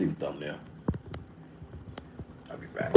see the thumbnail. I'll be back.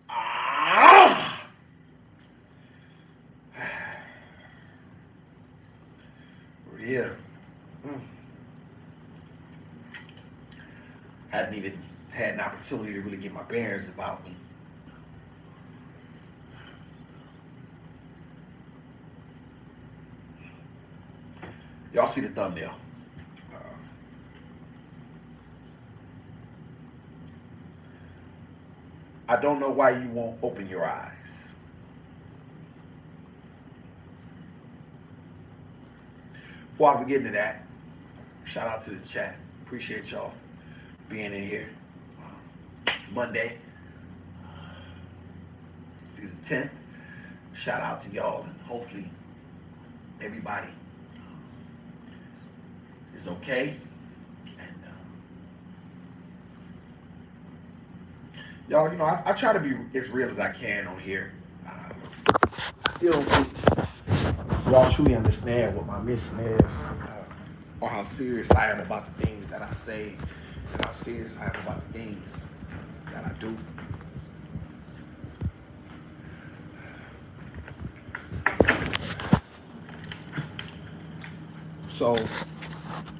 Ah! Yeah. Mm. Haven't even had an opportunity to really get my bearings about me. Y'all see the thumbnail. Uh, I don't know why you won't open your eyes. Before I begin to that, shout out to the chat. Appreciate y'all being in here. It's Monday, season 10th. Shout out to y'all, and hopefully everybody is okay. And y'all, I try to be as real as I can on here. I still don't think y'all truly understand what my mission is, or how serious I am about the things that I say, and how serious I am about the things that I do. So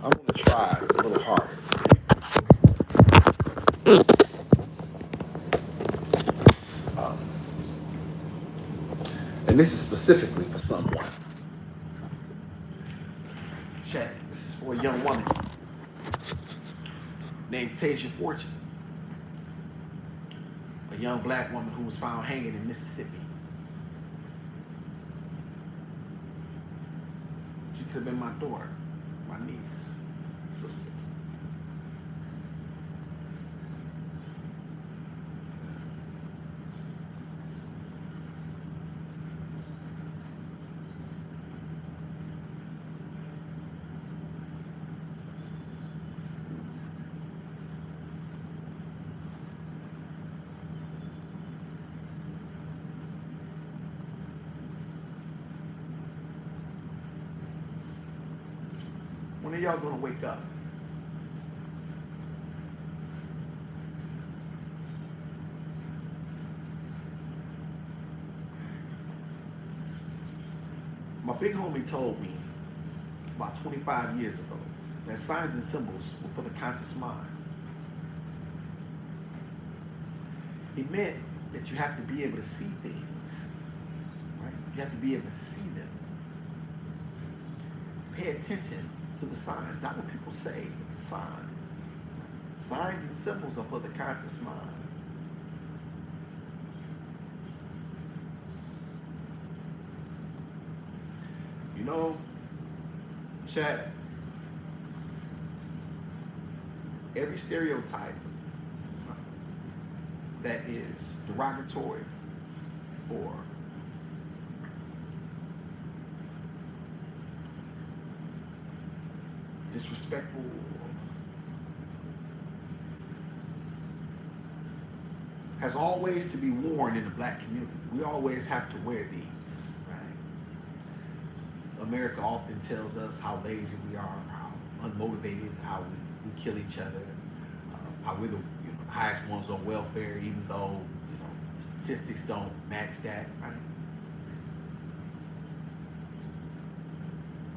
I'm gonna try a little harder today. Um, and this is specifically for someone. Chat, this is for a young woman named Tasia Fortune, a young black woman who was found hanging in Mississippi. She could have been my daughter, my niece, sister. When are y'all gonna wake up? My big homie told me about 25 years ago that signs and symbols were for the conscious mind. He meant that you have to be able to see things, right? You have to be able to see them. Pay attention to the signs, not what people say, but the signs. Signs and symbols are for the conscious mind. You know, chat, every stereotype that is derogatory or disrespectful has always to be worn in the black community. We always have to wear these, right? America often tells us how lazy we are, how unmotivated, how we kill each other, how we're the highest ones on welfare, even though the statistics don't match that, right?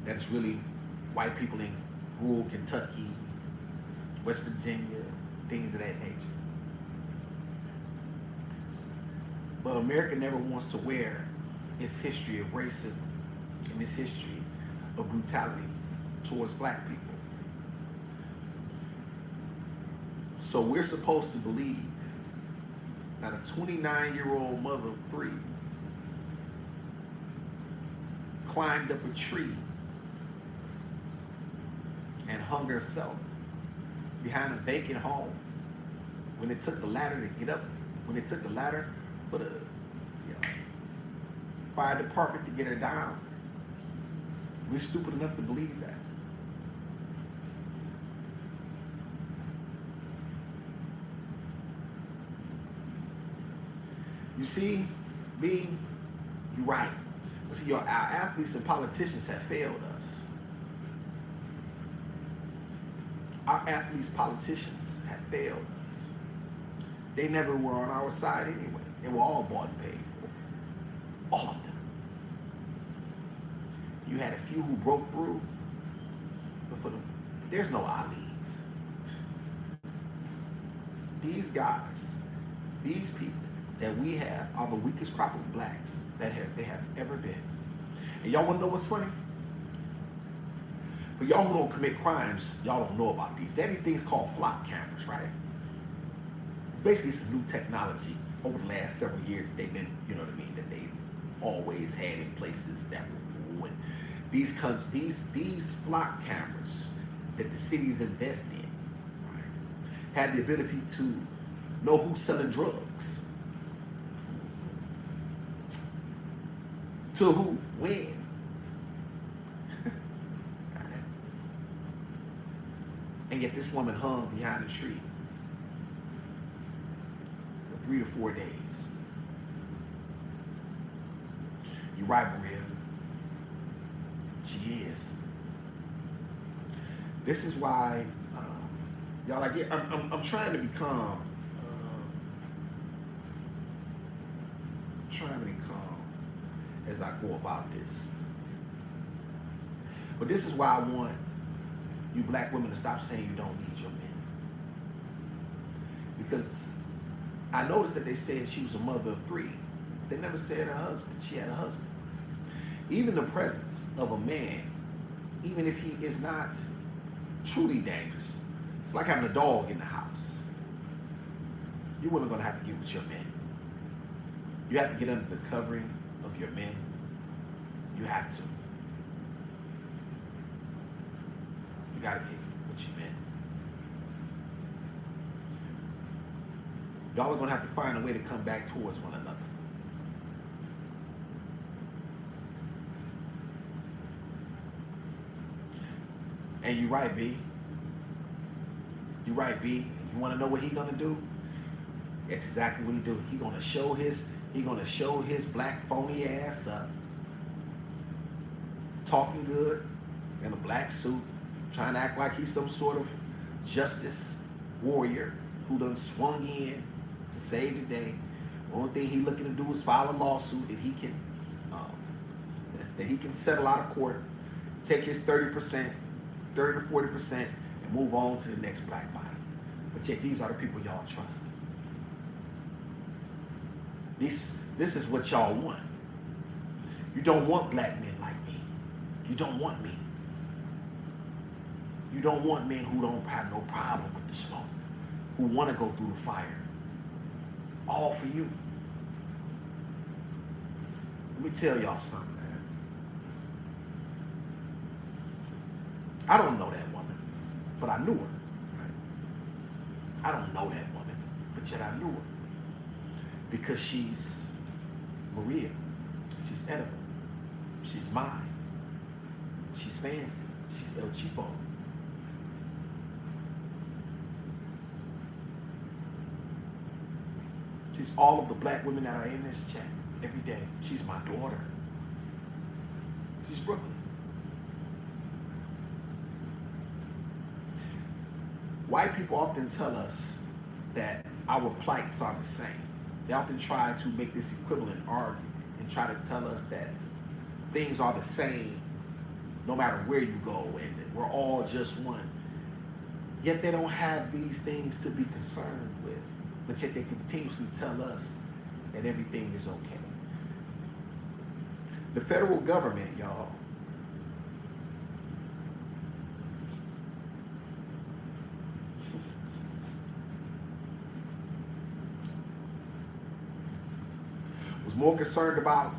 That it's really white people in rural Kentucky, West Virginia, things of that nature. But America never wants to wear its history of racism and its history of brutality towards black people. So we're supposed to believe that a 29-year-old mother of three climbed up a tree and hung herself behind a vacant home when it took a ladder to get up, when it took a ladder for the fire department to get her down. We're stupid enough to believe that. You see, B, you're right. But see, our athletes and politicians have failed us. Our athletes, politicians have failed us. They never were on our side anyway. They were all bought and paid for. All of them. You had a few who broke through, but for them, there's no Ali's. These guys, these people that we have are the weakest crop of blacks that they have ever been. And y'all want to know what's funny? For y'all who don't commit crimes, y'all don't know about these. There are these things called flock cameras, right? It's basically some new technology over the last several years they've been, you know what I mean, that they've always had in places that were ruined. These flock cameras that the cities invest in, right, had the ability to know who's selling drugs, to who, when. And yet this woman hung behind a tree for 3 to 4 days. You're right, Maria. She is. This is why, y'all, I'm trying to become, as I go about this. But this is why I want you black women to stop saying you don't need your men. Because I noticed that they said she was a mother of 3. They never said her husband. She had a husband. Even the presence of a man, even if he is not truly dangerous, it's like having a dog in the house. You women are going to have to get with your men. You have to get under the covering of your men. You have to. You got to get with your men. Y'all are going to have to find a way to come back towards one another. And you're right, B. You're right, B. You want to know what he gonna do? That's exactly what he do. He gonna show his black phony ass up, talking good in a black suit, trying to act like he's some sort of justice warrior who done swung in to save the day. The only thing he looking to do is file a lawsuit that he can settle out of court, take his 30%, 30 to 40%, and move on to the next black body. But yet these are the people y'all trust. This is what y'all want. You don't want black men like me. You don't want me. You don't want men who don't have no problem with the smoke, who want to go through the fire. All for you. Let me tell y'all something, man. I don't know that woman, but I knew her. Right? I don't know that woman, but yet I knew her. Because she's Maria. She's edible. She's mine. She's fancy. She's El Cheapo. She's all of the black women that are in this chat every day. She's my daughter. She's Brooklyn. White people often tell us that our plights are the same. They often try to make this equivalent argument and try to tell us that things are the same no matter where you go and that we're all just one. Yet they don't have these things to be concerned with, but yet they continuously tell us that everything is okay. The federal government, y'all, was more concerned about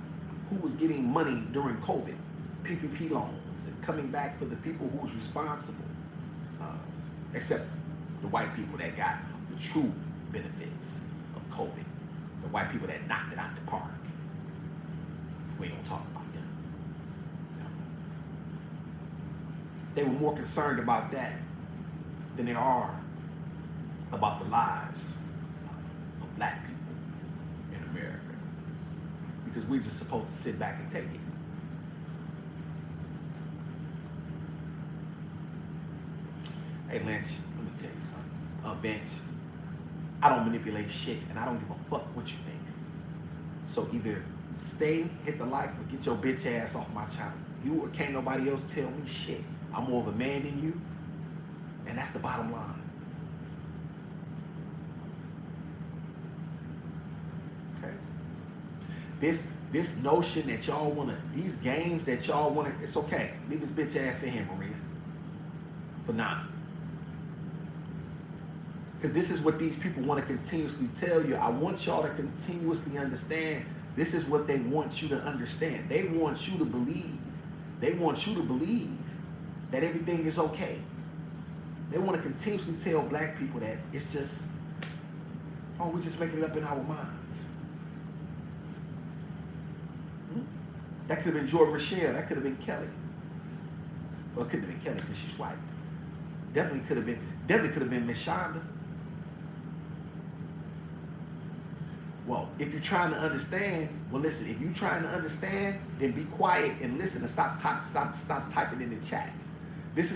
who was getting money during COVID, PPP loans, and coming back for the people who was responsible, except the white people that got the true benefits of COVID, the white people that knocked it out the park. We ain't gonna talk about them. You know? They were more concerned about that than they are about the lives of black people in America. Because we're just supposed to sit back and take it. Hey Lynch, let me tell you something. Vince, I don't manipulate shit and I don't give a fuck what you think. So either stay, hit the like, or get your bitch ass off my channel. You or can't nobody else tell me shit. I'm more of a man than you, and that's the bottom line. Okay? This notion that y'all wanna, these games that y'all wanna, it's okay. Leave his bitch ass in here, Maria. For now. Because this is what these people want to continuously tell you. I want y'all to continuously understand. This is what they want you to understand. They want you to believe. They want you to believe that everything is okay. They want to continuously tell black people that it's just, oh, we're just making it up in our minds. That could have been Jordan Rochelle. That could have been Kelly. Well, it couldn't have been Kelly because she's white. Definitely could have been Miss Shonda. Well, if you're trying to understand, well, listen. If you're trying to understand, then be quiet and listen, and stop typing in the chat. This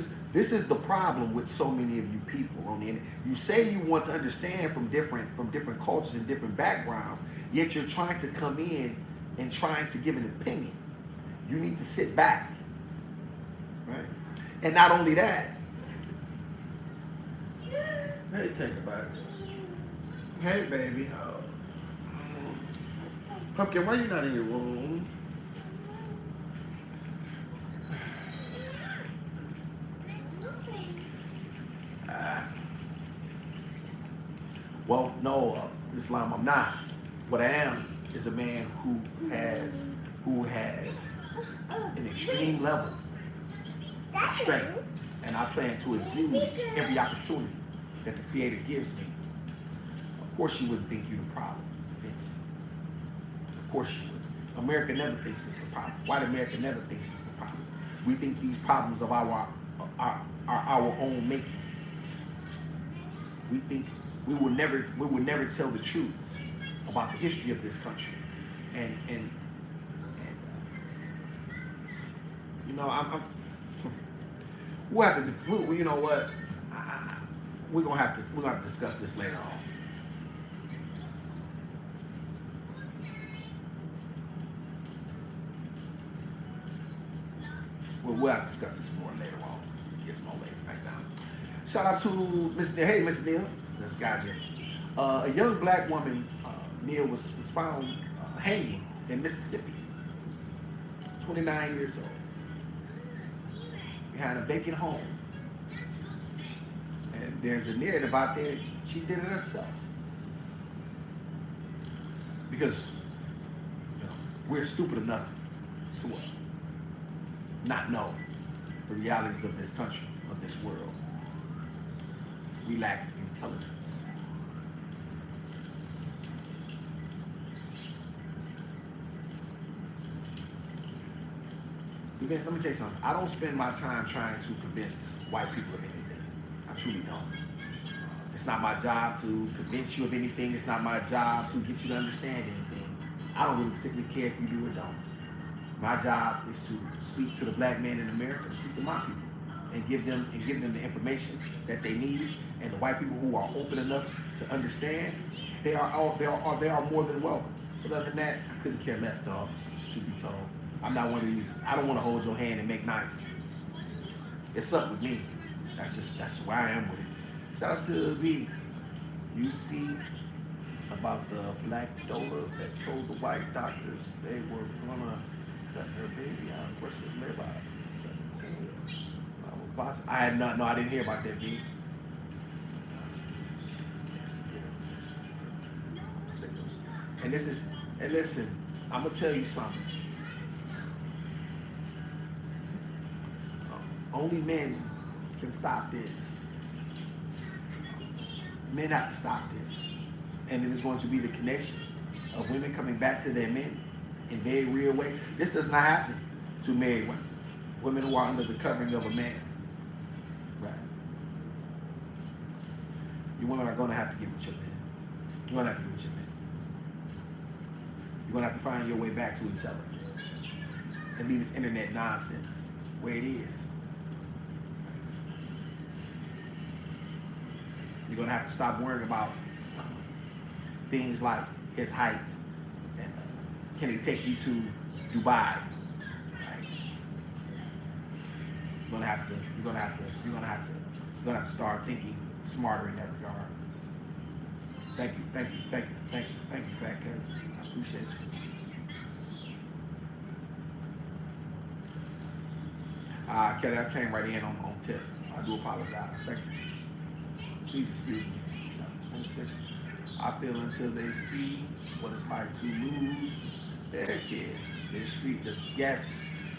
is the problem with so many of you people on the internet. You say you want to understand from different cultures and different backgrounds, yet you're trying to come in and trying to give an opinion. You need to sit back, right? And not only that. Hey, take it back. Hey, baby. Pumpkin, why you not in your room? Well, no, Islam, I'm not. What I am is a man who has an extreme level of strength, and I plan to exude every opportunity that the Creator gives me. Of course, you wouldn't think you're the problem, Vince. Of course you would. America never thinks it's the problem. White America never thinks it's the problem. We think these problems of are our own making. We think we will never tell the truths about the history of this country, and you know, we'll have to. You know what? We're gonna have to discuss this later on. We'll have to discuss this more later on. Get my legs back down. Shout out to Miss Neil. Hey, Miss Neil. This guy here. A young black woman, Neil, was found hanging in Mississippi. 29 years old. Behind a vacant home. And there's a narrative out there that she did it herself. Because, you know, we're stupid enough to not know the realities of this country, of this world. We lack intelligence. Because let me tell you something. I don't spend my time trying to convince white people of anything. I truly don't. It's not my job to convince you of anything. It's not my job to get you to understand anything. I don't really particularly care if you do or don't. My job is to speak to the black man in America, and speak to my people, and give them the information that they need. And the white people who are open enough to understand, they are more than welcome. But other than that, I couldn't care less, dog. Should be told. I'm not one of these. I don't want to hold your hand and make nice. It's up with me. That's where I am with it. Shout out to B. You see about the black doula that told the white doctors they were gonna cut her baby out. Of course, it was made by 17. I had not. No, I didn't hear about that, B. And this is. And listen, I'm gonna tell you something. Only men can stop this. Men have to stop this. And it is going to be the connection of women coming back to their men in very real way. This does not happen to married women. Women who are under the covering of a man. Right? You women are going to have to get with your men. You're going to have to get with your men. You're going to have to find your way back to each other. And leave this internet nonsense where it is. You're going to have to stop worrying about things like his height and can he take you to Dubai? Right? You're gonna have to start thinking smarter in that regard. Thank you, Fat Kelly. I appreciate you. Kelly, I came right in on tip. I do apologize. Thank you. Please excuse me. 26. I feel until they see what it's like to lose their kids, their street. Yes,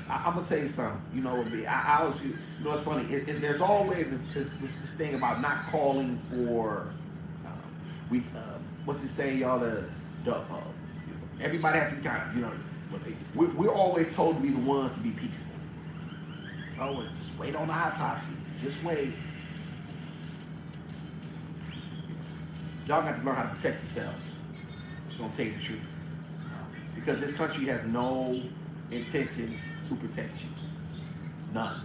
I'm gonna tell you something. You know what? I always, you know, it's funny. There's always this thing about not calling for. What's it saying, y'all? Everybody has to be kind. You know, we're always told to be the ones to be peaceful. Oh, just wait on the autopsy. Just wait. Y'all got to learn how to protect yourselves. I'm just gonna tell you the truth, because this country has no intentions to protect you. None.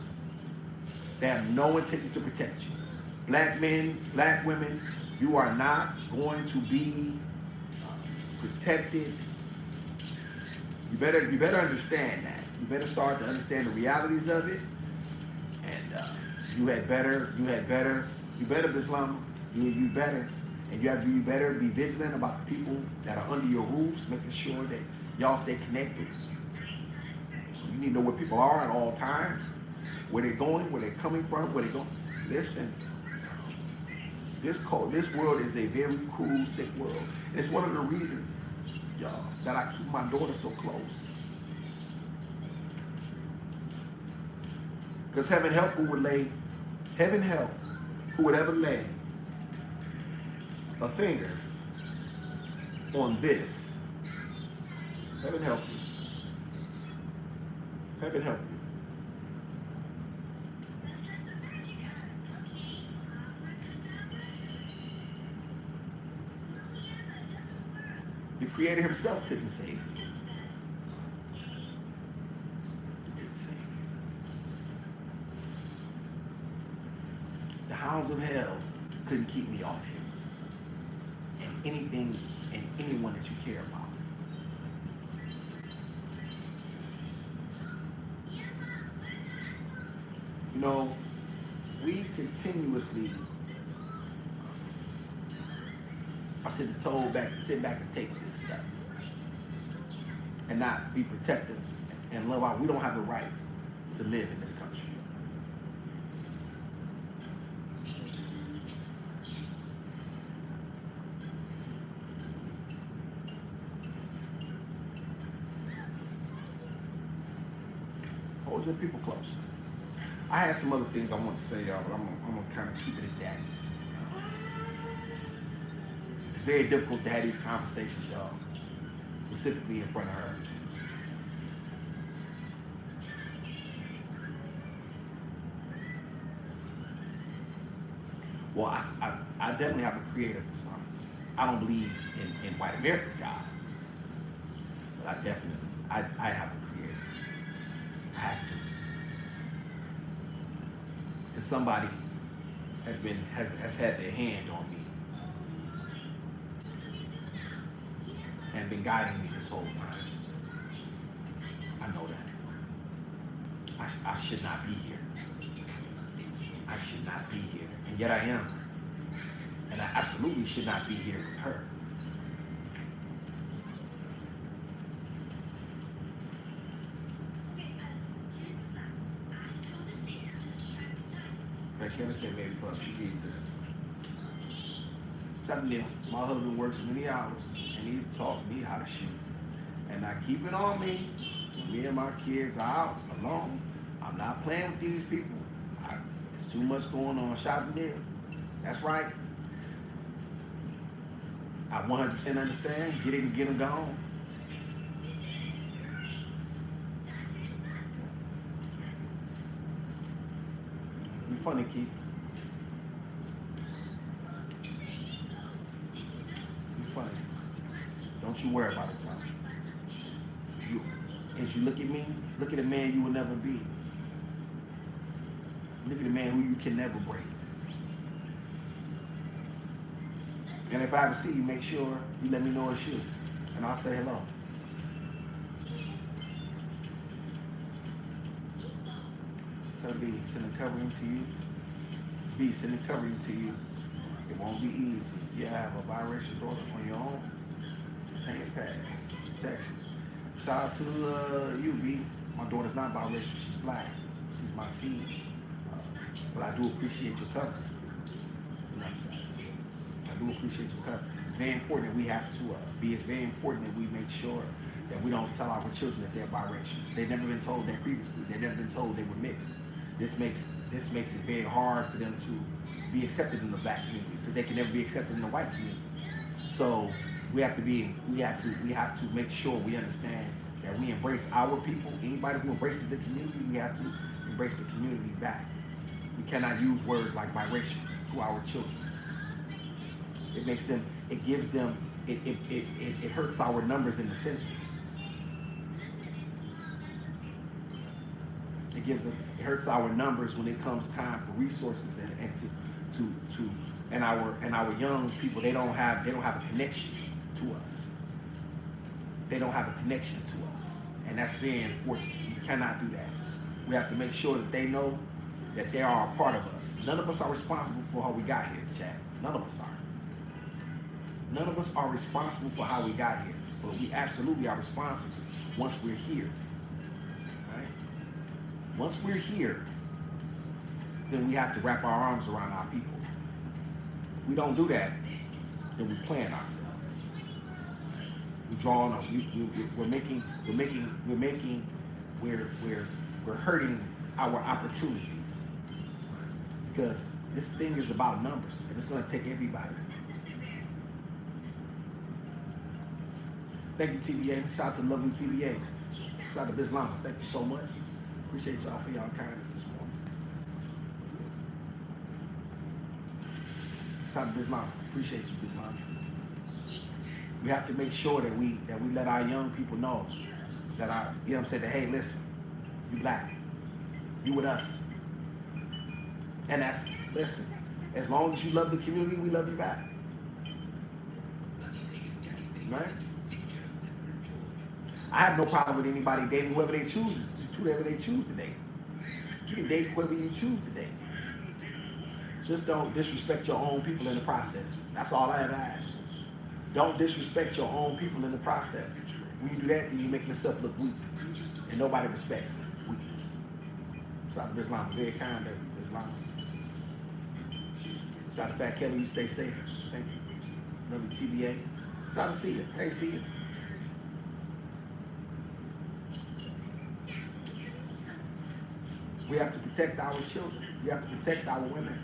They have no intentions to protect you. Black men, black women, you are not going to be protected. You better understand that. You better start to understand the realities of it. And you better, Islam. You better. And you better be vigilant about the people that are under your roofs, making sure that y'all stay connected. You need to know where people are at all times, where they're going, where they're coming from, where they're going. Listen, this world is a very cruel, sick world. And it's one of the reasons, y'all, that I keep my daughter so close. Because heaven help who would ever lay a finger on this. Heaven help you. Heaven help you. The Creator himself couldn't save you. He couldn't save you. The hounds of hell couldn't keep me off you. And anything and anyone that you care about. You know, we continuously are told back to sit back and take this stuff and not be protective and love out. We don't have the right to live in this country. Hold your people close. I had some other things I want to say, y'all, but I'm gonna kind of keep it at that. It's very difficult to have these conversations, y'all, specifically in front of her. Well, I definitely have a creator of Islam. I don't believe in white America's God, but I definitely, I have a creator. I have to. Because somebody has had their hand on me and been guiding me this whole time. I know that. I should not be here. I should not be here. And yet I am. And I absolutely should not be here with her. Kevin said, maybe Buck, she needs this. Tell me, my husband works many hours and he taught me how to shoot. And I keep it on me. When me and my kids are out alone, I'm not playing with these people. There's too much going on. Shout out to them. That's right. I 100% understand. Get it and get them gone. You funny, Keith. You funny. Don't you worry about it, Tom. As you look at me, look at a man you will never be. Look at a man who you can never break. And if I ever see you, make sure you let me know it's you. And I'll say hello. So B, send a covering to you. B, send a covering to you. It won't be easy. You have a biracial daughter on your own. Take it past. Protection. Shout out to you, B. My daughter's not biracial. She's black. She's my seed. But I do appreciate your covering. You know what I'm saying? I do appreciate your covering. It's very important that we have to be. It's very important that we make sure that we don't tell our children that they're biracial. They've never been told that previously. They've never been told they were mixed. This makes it very hard for them to be accepted in the black community because they can never be accepted in the white community. So we have to make sure we understand that we embrace our people. Anybody who embraces the community, we have to embrace the community back. We cannot use words like biracial to our children. It makes them, it gives them, it hurts our numbers in the census. It hurts our numbers when it comes time for resources and our young people, they don't have a connection to us. They don't have a connection to us. And that's very unfortunate. We cannot do that. We have to make sure that they know that they are a part of us. None of us are responsible for how we got here, Chad. None of us are. None of us are responsible for how we got here. But we absolutely are responsible once we're here. Right? Once we're here, then we have to wrap our arms around our people. If we don't do that, then we're playing ourselves. We're hurting our opportunities because this thing is about numbers and it's going to take everybody. Thank you, TBA. Shout out to lovely TBA. Shout out to Bizlama. Thank you so much. Appreciate y'all for y'all kindness this morning. Shout out to Bizlama. Appreciate you, Bizlama. We have to make sure that we let our young people know that that hey, listen, you black, you with us. And listen, as long as you love the community, we love you back. Right? I have no problem with anybody dating whoever they choose, whoever they choose to date. You can date whoever you choose to date. Just don't disrespect your own people in the process. That's all I ever ask. Don't disrespect your own people in the process. When you do that, then you make yourself look weak. And nobody respects weakness. Shout out to Islam. Very kind of you, Islam. Shout out to Fat Kelly. You stay safe. Thank you. Love you, TBA. Shout out to See You. Hey, See You. We have to protect our children. We have to protect our women.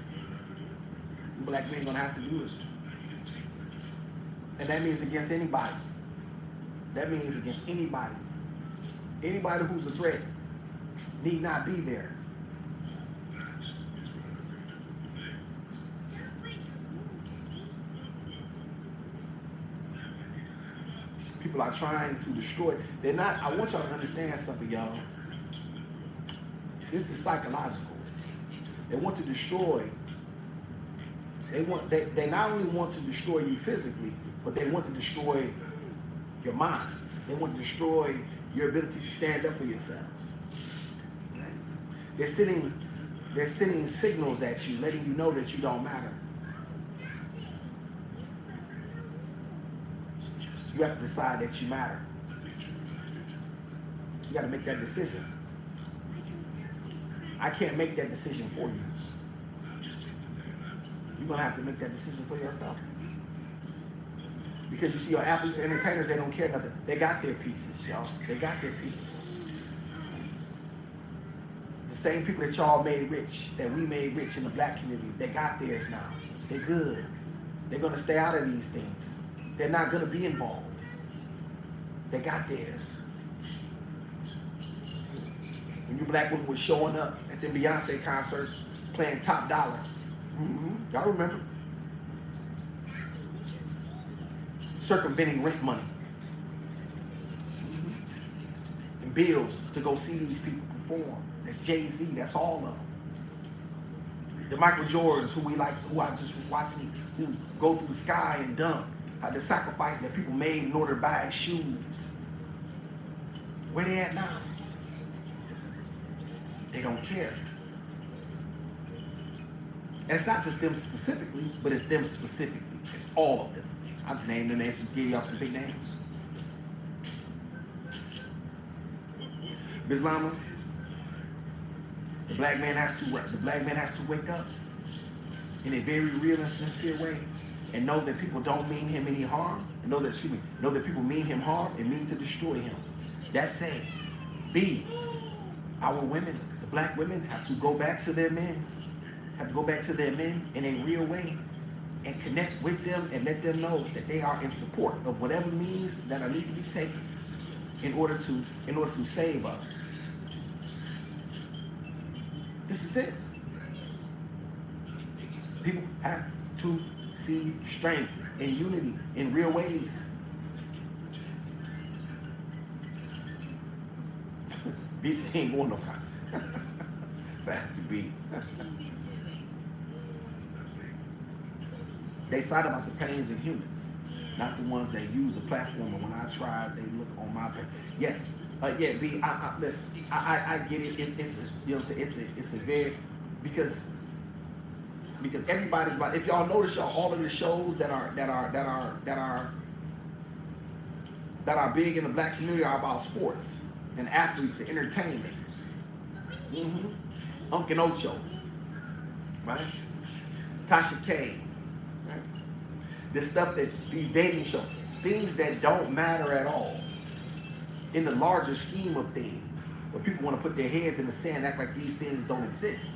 Black men gonna have to do this. And that means against anybody. That means against anybody. Anybody who's a threat need not be there. People are trying to destroy. They're not, I want y'all to understand something, y'all. This is psychological. They want to destroy. They not only want to destroy you physically, but they want to destroy your minds. They want to destroy your ability to stand up for yourselves. Right? They're sending signals at you, letting you know that you don't matter. You have to decide that you matter. You got to make that decision. I can't make that decision for you. You're going to have to make that decision for yourself. Because you see, your athletes and entertainers, they don't care nothing. They got their pieces, y'all. They got their piece. The same people that y'all made rich, that we made rich in the black community, they got theirs now. They're good. They're going to stay out of these things. They're not going to be involved. They got theirs. When you black women were showing up at the Beyonce concerts, playing top dollar. Y'all remember? Circumventing rent money. And bills to go see these people perform. That's Jay-Z, that's all of them. The Michael Jordans, who I just was watching, who go through the sky and dunk. The sacrifice that people made in order to buy shoes. Where they at now? They don't care. And it's not just them specifically, but it's them specifically. It's all of them. I just named the names and give y'all some big names. Bislama, the black man has to wake up in a very real and sincere way and know that people don't mean him any harm, and know that people mean him harm and mean to destroy him. That's A. B, our women, the black women, have to go back to their men in a real way and connect with them and let them know that they are in support of whatever means that are need to be taken in order to save us. This is it. People have to see strength and unity in real ways. BC ain't going no concert. Fat to be. They cite about the pains of humans, not the ones that use the platform. And when I tried, they look on my page. Yes, yeah, B. Listen, I get it. It's you know what I'm saying. It's a very because everybody's about. If y'all notice, all of the shows that are big in the black community are about sports and athletes and entertainment. Uncle Ocho, right? Tasha K. Right? This stuff these dating shows, things that don't matter at all in the larger scheme of things, where people want to put their heads in the sand and act like these things don't exist.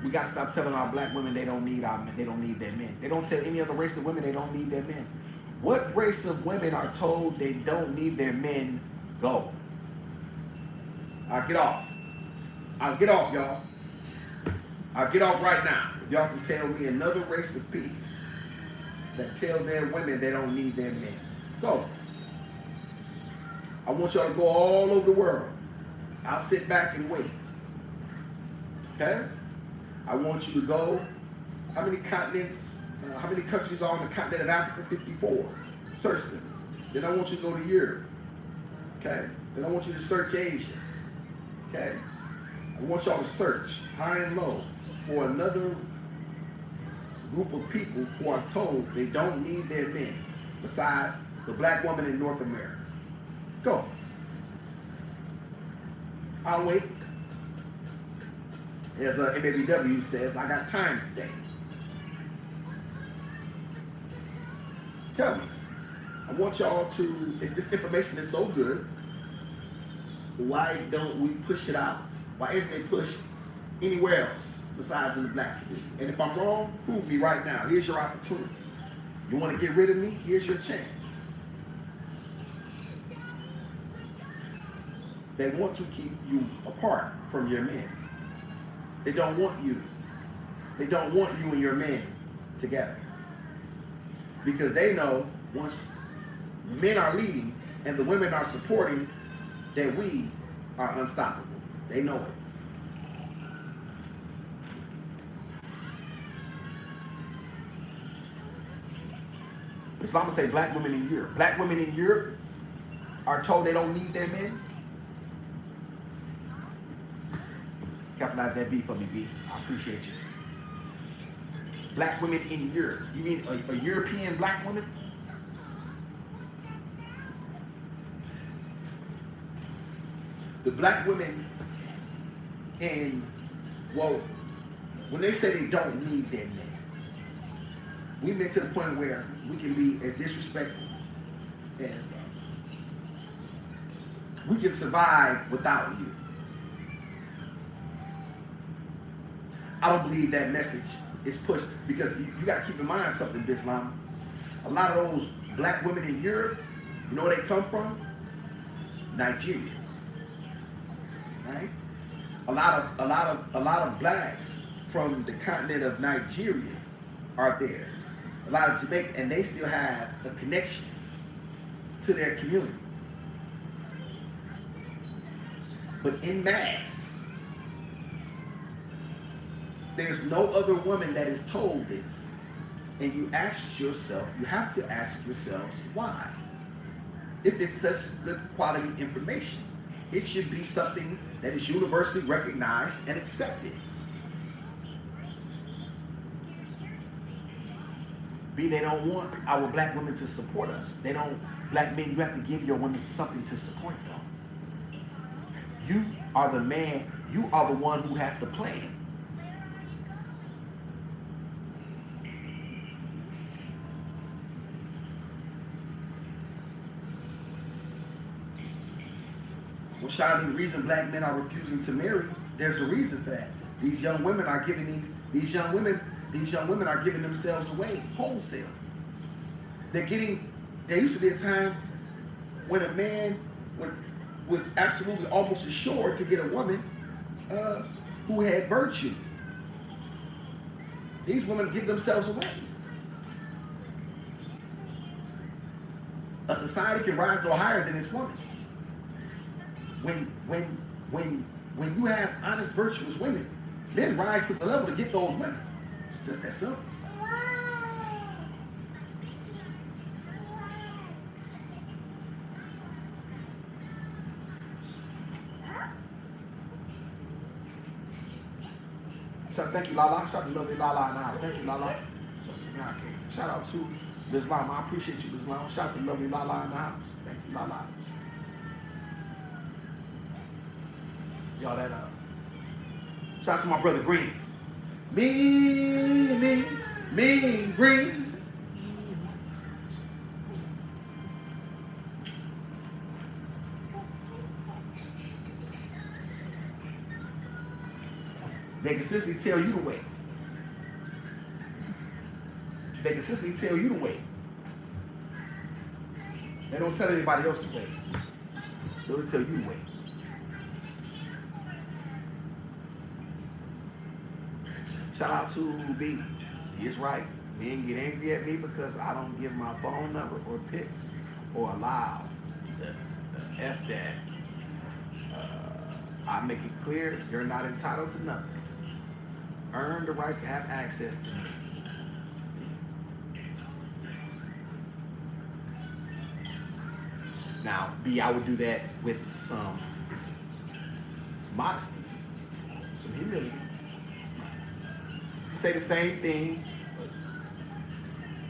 We got to stop telling our black women they don't need their men. They don't tell any other race of women they don't need their men. What race of women are told they don't need their men? Go. I'll get off. I'll get off, y'all. I'll get off right now. If y'all can tell me another race of people that tell their women they don't need their men. Go. I want y'all to go all over the world. I'll sit back and wait. Okay? I want you to go. How many continents? How many countries are on the continent of Africa? 54. Search them. Then I want you to go to Europe. Okay? Then I want you to search Asia. Okay? I want y'all to search high and low for another group of people who are told they don't need their men besides the black woman in North America. Go. I'll wait. As MABW says, I got time today. Tell me. I want y'all to, if this information is so good, why don't we push it out? Why isn't it pushed anywhere else besides in the black community? And if I'm wrong, prove me right now. Here's your opportunity. You want to get rid of me? Here's your chance. They want to keep you apart from your men. They don't want you. They don't want you and your men together. Because they know once men are leading and the women are supporting, that we are unstoppable. They know it. Islam say black women in Europe. Black women in Europe are told they don't need their men. Capitalize that B for me, B. I appreciate you. Black women in Europe. You mean a European black woman? The black women in, well, when they say they don't need their men, we meant to the point where we can be as disrespectful as We can survive without you. I don't believe that message is pushed because you got to keep in mind something, Bislam. A lot of those black women in Europe, you know where they come from? Nigeria, right? A lot of blacks from the continent of Nigeria are there. A lot of Jamaica, and they still have a connection to their community. But in mass, there's no other woman that is told this. And you ask yourself, you have to ask yourselves why. If it's such good quality information, it should be something that is universally recognized and accepted. They don't want our black women to support us. They don't, black men, you have to give your women something to support them. You are the man, you are the one who has the plan. Well, Shadi, the reason black men are refusing to marry, there's a reason for that. These young women are giving these young women are giving themselves away wholesale. There used to be a time when a man was absolutely almost assured to get a woman who had virtue. These women give themselves away. A society can rise no higher than its woman. When you have honest, virtuous women, men rise to the level to get those women. It's just that simple. So thank you, Lala. Shout out to lovely Lala in the house. Thank you, Lala. Shout out to Ms. Lama. I appreciate you, Ms. Lama. Shout out to lovely Lala in the house. Thank you, Lala. Y'all that shout out to my brother Green. Me, Green. They consistently tell you to wait. They consistently tell you to wait. They don't tell anybody else to wait. They don't tell you to wait. Shout out to B. He is right. Men get angry at me because I don't give my phone number or pics or allow the F that. I make it clear you're not entitled to nothing. Earn the right to have access to me. Now, B, I would do that with some modesty, some humility. Say the same thing, but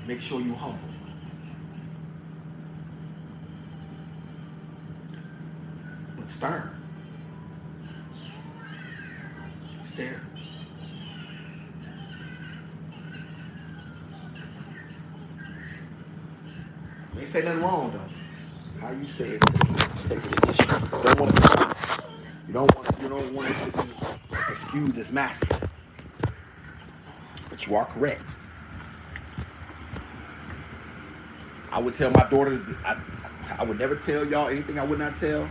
make sure you're humble. But stern. Sarah. You ain't say nothing wrong though. How you say it, take it initiative. You don't want it to be excused as masculine. But you are correct. I would tell my daughters, I would never tell y'all anything I would not tell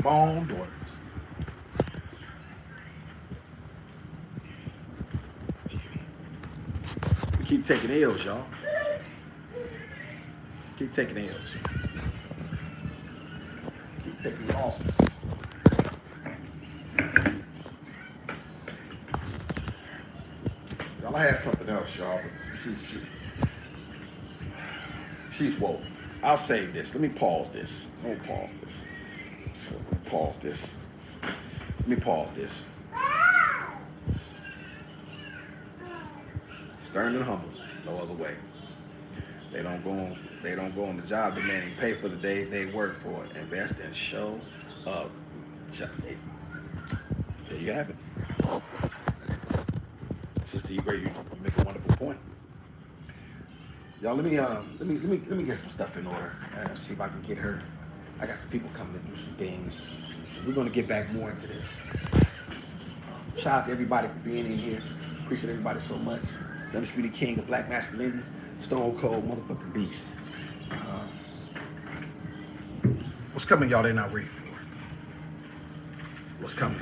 my own daughters. We keep taking L's, y'all. Keep taking L's. Keep taking losses. Y'all, I had something else, y'all. She's woke. I'll say this. Let me pause this. Let me pause this. Let me pause this. Stern and humble. No other way. They don't go on the job demanding pay for the day they work for it. Invest and show up. There you have it. Sister, you make a wonderful point. Y'all, let me get some stuff in order and see if I can get her I got some people coming to do some things. We're gonna get back more into this. Shout out to everybody for being in here. Appreciate everybody so much. The Undisputed King of Black Masculinity, Stone Cold Motherfucking Beast. What's coming, y'all? They're not ready for. What's coming?